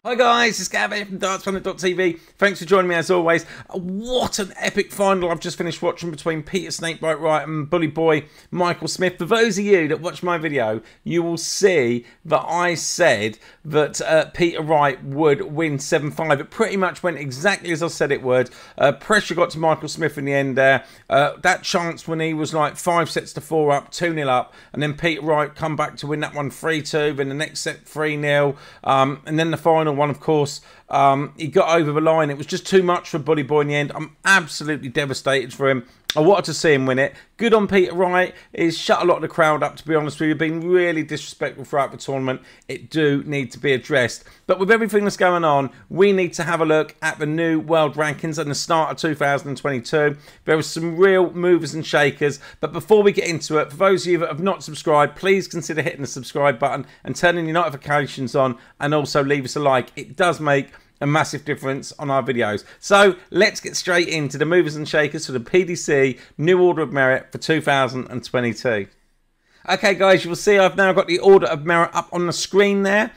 Hi guys, it's Gabriel from dartsplanet.tv. Thanks for joining me as always. What an epic final I've just finished watching between Peter Snakebite Wright and Bully Boy Michael Smith. For those of you that watch my video, you will see that I said that Peter Wright would win 7-5. It pretty much went exactly as I said it would. Pressure got to Michael Smith in the end there. That chance when he was like 5-4 up, 2-0 up, and then Peter Wright come back to win that one 3-2, then the next set 3-0, and then the final one, of course, he got over the line. It was just too much for Bully Boy in the end. I'm absolutely devastated for him. I wanted to see him win it. Good on Peter Wright. He's shut a lot of the crowd up, to be honest with you. Been really disrespectful throughout the tournament. It do need to be addressed. But with everything that's going on, we need to have a look at the new world rankings and the start of 2022. There are some real movers and shakers. But before we get into it, for those of you that have not subscribed, please consider hitting the subscribe button and turning your notifications on, and also leave us a like. It does make a massive difference on our videos. So let's get straight into the movers and shakers for the PDC New Order of Merit for 2022. Okay guys, you will see I've now got the Order of Merit up on the screen there.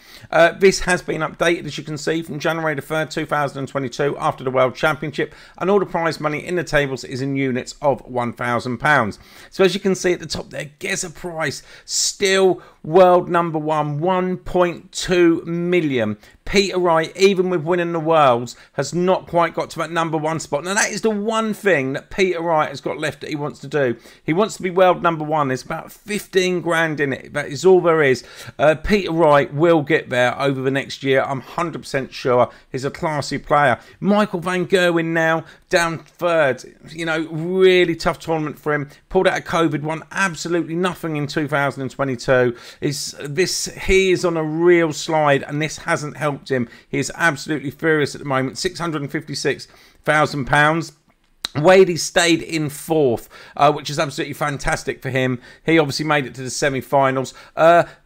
This has been updated, as you can see, from January the 3rd, 2022, after the World Championship, and all the prize money in the tables is in units of £1,000. So as you can see at the top there, guess a price, still world number one, 1.2 million. Peter Wright, even with winning the Worlds, has not quite got to that number one spot. Now, that is the one thing that Peter Wright has got left that he wants to do. He wants to be world number one. There's about 15 grand in it. That is all there is. Peter Wright will get there over the next year. I'm 100% sure. He's a classy player. Michael Van Gerwen now down third. You know, really tough tournament for him. Pulled out of COVID, won absolutely nothing in 2022. He is on a real slide, and this hasn't helped him. He is absolutely furious at the moment. £656,000. Wadey stayed in fourth, which is absolutely fantastic for him. He obviously made it to the semi-finals.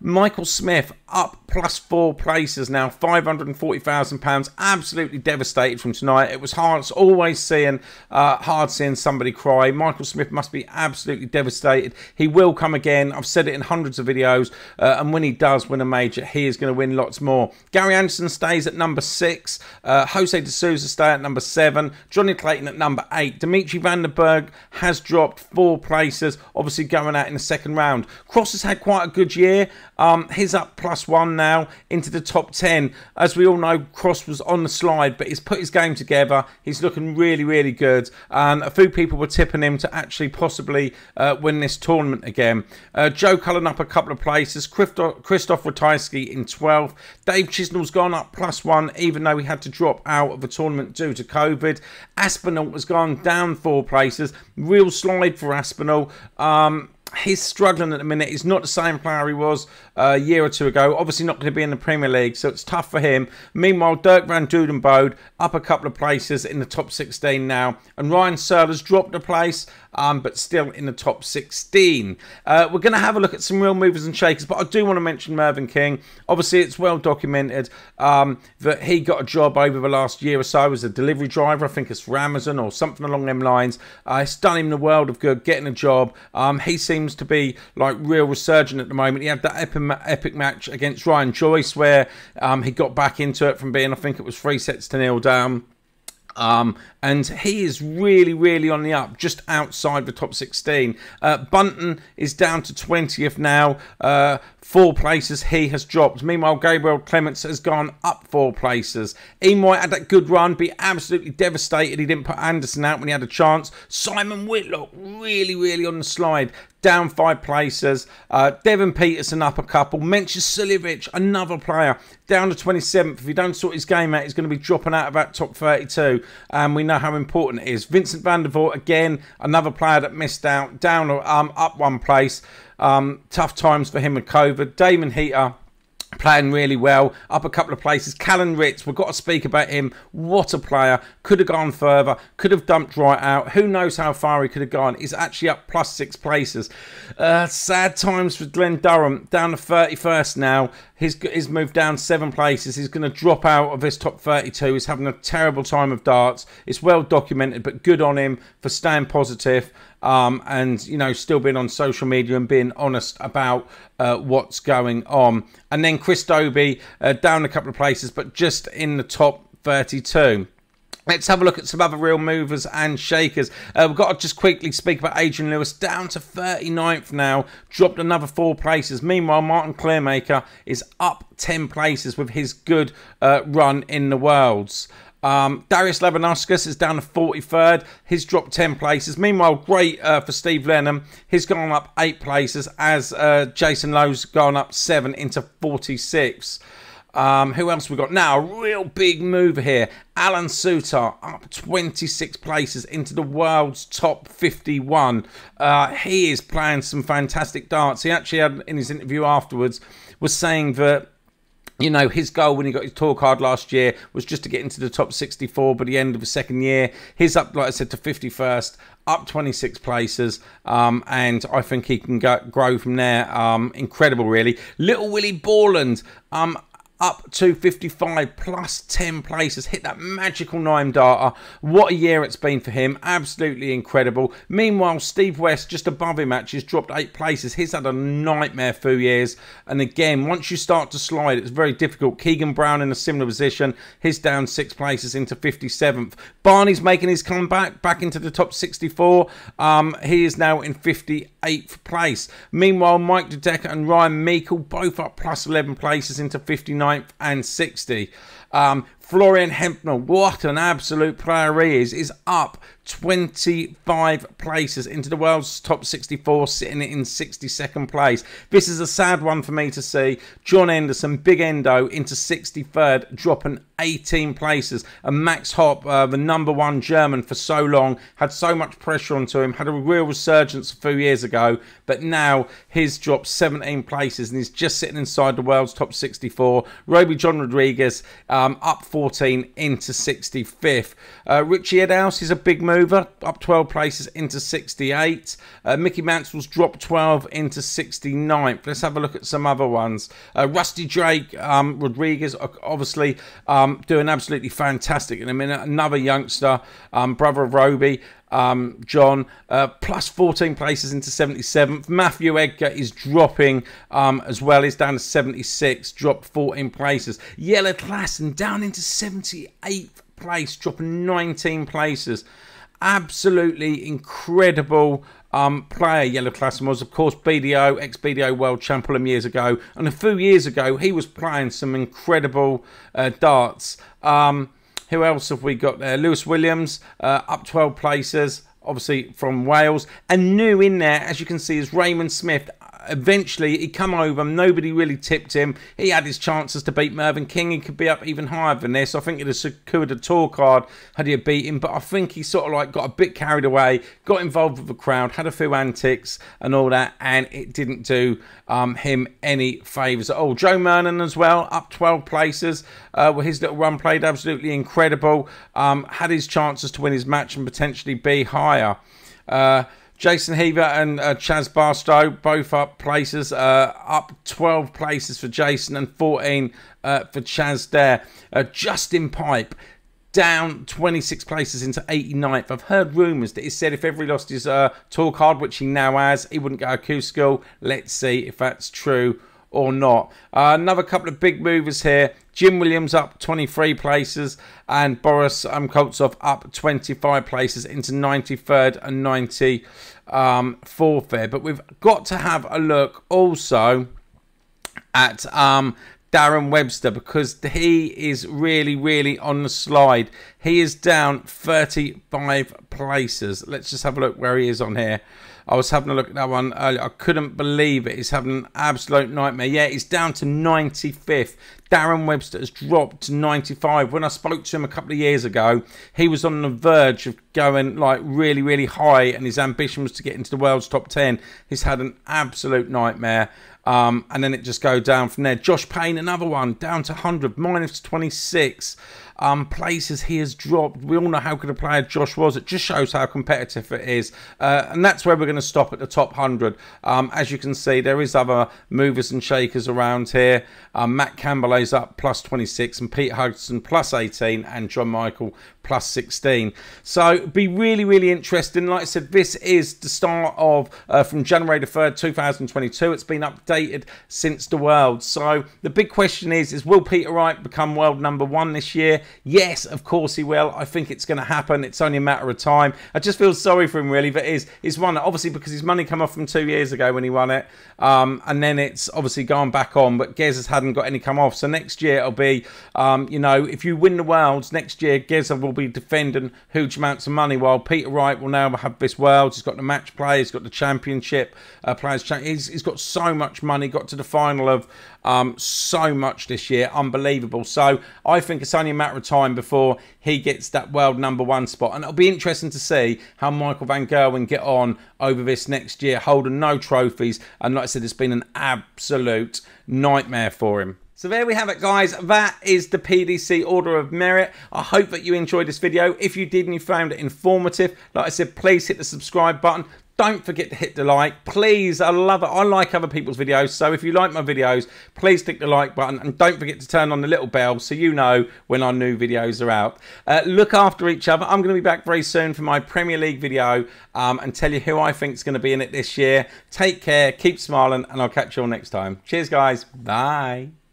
Michael Smith up +4 places now, £540,000. Absolutely devastated from tonight. It was hard, always seeing somebody cry. Michael Smith must be absolutely devastated. He will come again. I've said it in hundreds of videos, and when he does win a major, he is going to win lots more. Gary Anderson stays at number 6. Jose De Souza stay at number 7. Johnny Clayton at number 8. Dimitri Van der Berg has dropped 4 places, obviously going out in the second round. Cross has had quite a good year. He's up +1 now into the top 10. As we all know, Cross was on the slide, but he's put his game together. He's looking really, really good. And a few people were tipping him to actually possibly win this tournament again. Joe Cullen up a couple of places. Christoph Ratajski in 12th. Dave Chisnell's gone up +1, even though he had to drop out of the tournament due to COVID. Aspinall has gone down 4 places. Real slide for Aspinall. He's struggling at the minute. He's not the same player he was a year or two ago. Obviously not going to be in the Premier League, so it's tough for him. Meanwhile, Dirk van Dudenbode up a couple of places in the top 16 now. And Ryan Searler's dropped a place, but still in the top 16. We're going to have a look at some real movers and shakers, but I do want to mention Mervin King. Obviously, it's well documented that he got a job over the last year or so as a delivery driver. I think it's for Amazon or something along them lines. It's done him the world of good getting a job. He seems to be like real resurgent at the moment. He had that epic match against Ryan Joyce where he got back into it from being, I think it was 3-0 down. And he is really, really on the up, just outside the top 16. Bunton is down to 20th now. 4 places he has dropped. Meanwhile, Gabriel Clements has gone up 4 places. He might had that good run, be absolutely devastated he didn't put Anderson out when he had a chance. Simon Whitlock really, really on the slide, down 5 places. Devon Peterson up a couple. Mention Sulivic, another player, down to 27th. If he don't sort his game out, he's going to be dropping out of that top 32. And we know how important it is. Vincent Van Der Vaal, again, another player that missed out, down up 1 place. Tough times for him with COVID. Damon Heater playing really well, up a couple of places. Callan Ritz, we've got to speak about him. What a player. Could have gone further, could have dumped right out. Who knows how far he could have gone. He's actually up +6 places. Sad times for Glenn Durham, down to 31st now. He's moved down 7 places. He's going to drop out of this top 32. He's having a terrible time of darts. It's well documented, but good on him for staying positive and, you know, still being on social media and being honest about what's going on. And then Chris Dobie down a couple of places, but just in the top 32. Let's have a look at some other real movers and shakers. We've got to just quickly speak about Adrian Lewis, down to 39th now, dropped another 4 places. Meanwhile, Martin Clearmaker is up 10 places with his good run in the Worlds. Darius Labanauskas is down to 43rd. He's dropped 10 places. Meanwhile, great for Steve Lenham. He's gone up 8 places as Jason Lowe's gone up 7 into 46. Who else we got now? A real big move here. Alan Suter up 26 places into the world's top 51. He is playing some fantastic darts. He actually had, in his interview afterwards, was saying that, you know, his goal when he got his tour card last year was just to get into the top 64 by the end of the second year. He's up, like I said, to 51st, up 26 places, and I think he can grow from there. Incredible, really. Little Willie Borland, up to 55 plus 10 places, hit that magical 9 darter. What a year it's been for him, absolutely incredible. Meanwhile, Steve West just above him actually has dropped 8 places. He's had a nightmare few years, and again, once you start to slide, it's very difficult. Keegan Brown in a similar position, he's down 6 places into 57th. Barney's making his comeback back into the top 64. He is now in 58th place. Meanwhile, Mike Dedecker and Ryan Meikle both up plus 11 places into 59th and 60. Florian Hempnell, what an absolute player he is up 25 places into the world's top 64, sitting in 62nd place. This is a sad one for me to see. John Henderson, Big Endo, into 63rd, dropping 18 places. And Max Hopp, the #1 German for so long, had so much pressure onto him, had a real resurgence a few years ago, but now he's dropped 17 places and he's just sitting inside the world's top 64. Roby John Rodriguez up 14 into 65th. Richie Edhouse is a big mover, up 12 places into 68. Mickey Mansell's dropped 12 into 69th. Let's have a look at some other ones. Rusty Drake, Rodriguez, obviously doing absolutely fantastic in a minute. Another youngster, brother of Roby, John, plus 14 places into 77th. Matthew Edgar is dropping as well. He's down to 76, dropped 14 places. Yellow Klassen down into 78th place, dropping 19 places. Absolutely incredible player Yellow Klassen was. Of course, BDO, ex-BDO world champion years ago. And a few years ago, he was playing some incredible darts. Who else have we got there? Lewis Williams, up 12 places, obviously from Wales. And new in there, as you can see, is Raymond Smith. Eventually, he come over. Nobody really tipped him. He had his chances to beat Mervin King. He could be up even higher than this. I think he'd have secured a tour card had he beat him. But I think he sort of like got a bit carried away, got involved with the crowd, had a few antics and all that, and it didn't do him any favours at all. Joe Mernon as well, up 12 places. His little run played absolutely incredible. Had his chances to win his match and potentially be higher. Jason Hever and Chaz Barstow both up places, up 12 places for Jason and 14 for Chaz there. Justin Pipe down 26 places into 89th. I've heard rumours that he said if ever he lost his tour card, which he now has, he wouldn't go to Q School. Let's see if that's true or not. Another couple of big movers here. Jim Williams up 23 places and Boris Koltsov up 25 places into 93rd and 94th there. But we've got to have a look also at Darren Webster, because he is really, really on the slide. He is down 35 places. Let's just have a look where he is on here. I was having a look at that one earlier. I couldn't believe it. He's having an absolute nightmare. Yeah, he's down to 95th. Darren Webster has dropped to 95. When I spoke to him a couple of years ago, he was on the verge of going like really, really high, and his ambition was to get into the world's top 10. He's had an absolute nightmare. And then it just goes down from there. Josh Payne, another one, down to 100, minus 26. places he has dropped. We all know how good a player Josh was. It just shows how competitive it is. And that's where we're going to stop at the top 100. As you can see, there is other movers and shakers around here. Matt Campbell is up plus 26 and Pete Hudson plus 18 and John Michael plus 16. So it'd be really, really interesting. Like I said, this is the start of from January the 3rd, 2022. It's been updated since the World. So the big question is will Peter Wright become world #1 this year? Yes, of course he will. I think it's going to happen. It's only a matter of time. I just feel sorry for him, really, that he's won it. Obviously, because his money came off from 2 years ago when he won it. And then it's obviously gone back on, but Gez hadn't got any come off. So next year it'll be, you know, if you win the Worlds next year, Gez will be defending huge amounts of money, while Peter Wright will now have this Worlds. He's got the match play, he's got the championship, he's got so much money, got to the final of so much this year, unbelievable. So I think it's only a matter of time before he gets that world #1 spot, and it'll be interesting to see how Michael van Gerwen get on over this next year, holding no trophies, and like I said, it's been an absolute nightmare for him. So there we have it, guys. That is the PDC Order of Merit. I hope that you enjoyed this video. If you did and you found it informative, like I said, please hit the subscribe button. Don't forget to hit the like. Please, I love it. I like other people's videos. So if you like my videos, please click the like button. And don't forget to turn on the little bell so you know when our new videos are out. Look after each other. I'm going to be back very soon for my Premier League video and tell you who I think is going to be in it this year. Take care. Keep smiling. And I'll catch you all next time. Cheers, guys. Bye.